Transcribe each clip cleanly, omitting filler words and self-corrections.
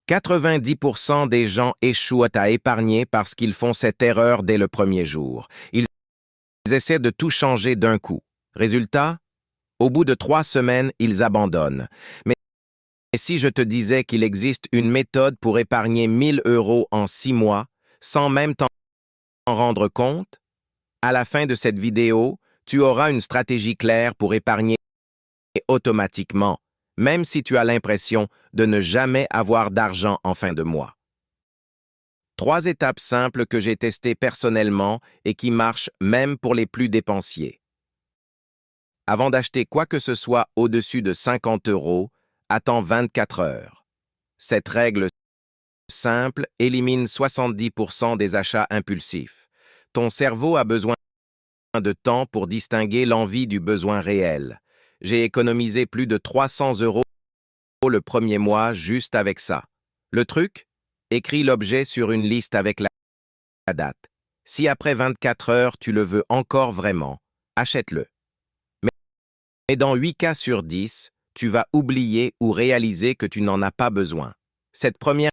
90% des gens échouent à épargner parce qu'ils font cette erreur dès le premier jour. Ils essaient de tout changer d'un coup. Résultat, au bout de 3 semaines, ils abandonnent. Mais si je te disais qu'il existe une méthode pour épargner 1000 € en 6 mois, sans même t'en rendre compte, à la fin de cette vidéo, tu auras une stratégie claire pour épargner automatiquement, même si tu as l'impression de ne jamais avoir d'argent en fin de mois. 3 étapes simples que j'ai testées personnellement et qui marchent même pour les plus dépensiers. Avant d'acheter quoi que ce soit au-dessus de 50 €, attends 24 heures. Cette règle simple élimine 70% des achats impulsifs. Ton cerveau a besoin de temps pour distinguer l'envie du besoin réel. J'ai économisé plus de 300 € le premier mois juste avec ça. Le truc? Écris l'objet sur une liste avec la date. Si après 24 heures tu le veux encore vraiment, achète-le. Mais dans 8 cas sur 10, tu vas oublier ou réaliser que tu n'en as pas besoin. Cette première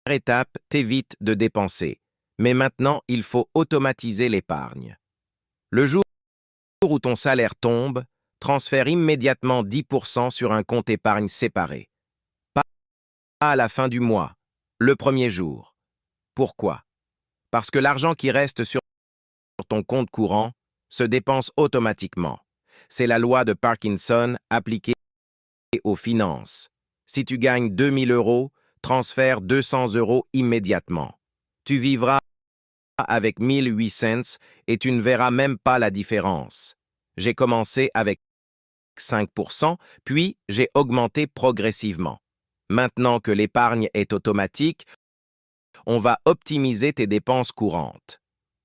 étape t'évite de dépenser. Mais maintenant, il faut automatiser l'épargne. Le jour où ton salaire tombe, transfère immédiatement 10% sur un compte épargne séparé. Pas à la fin du mois, le premier jour. Pourquoi? Parce que l'argent qui reste sur ton compte courant se dépense automatiquement. C'est la loi de Parkinson appliquée aux finances. Si tu gagnes 2000 €, transfère 200 € immédiatement. Tu vivras avec 1008 cents et tu ne verras même pas la différence. J'ai commencé avec 5%, puis j'ai augmenté progressivement. Maintenant que l'épargne est automatique, on va optimiser tes dépenses courantes.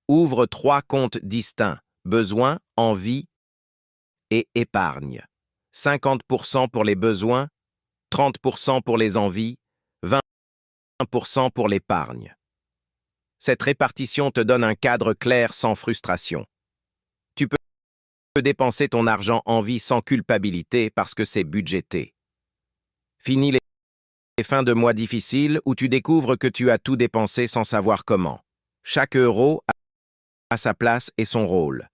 Ouvre 3 comptes distincts, besoins, envie et épargne. 50% pour les besoins, 30% pour les envies, 20% pour l'épargne. Cette répartition te donne un cadre clair sans frustration. Tu peux dépenser ton argent en vie sans culpabilité parce que c'est budgété. Fini les fins de mois difficiles où tu découvres que tu as tout dépensé sans savoir comment. Chaque euro a sa place et son rôle.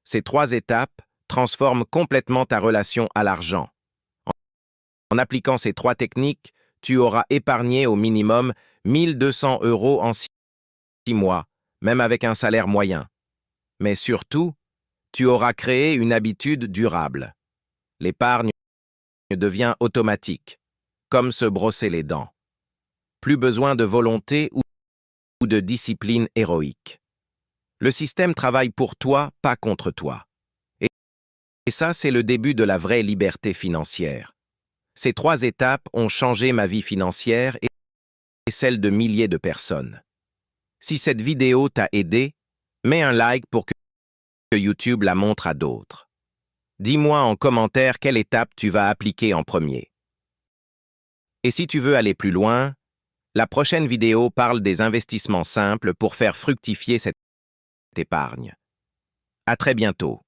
Ces 3 étapes transforment complètement ta relation à l'argent. En appliquant ces 3 techniques, tu auras épargné au minimum 1200 € en 6 mois, même avec un salaire moyen. Mais surtout, tu auras créé une habitude durable. L'épargne devient automatique, comme se brosser les dents. Plus besoin de volonté ou de discipline héroïque. Le système travaille pour toi, pas contre toi. Et ça, c'est le début de la vraie liberté financière. Ces 3 étapes ont changé ma vie financière et celle de milliers de personnes. Si cette vidéo t'a aidé, mets un like pour que YouTube la montre à d'autres. Dis-moi en commentaire quelle étape tu vas appliquer en premier. Et si tu veux aller plus loin, la prochaine vidéo parle des investissements simples pour faire fructifier cette épargne. À très bientôt.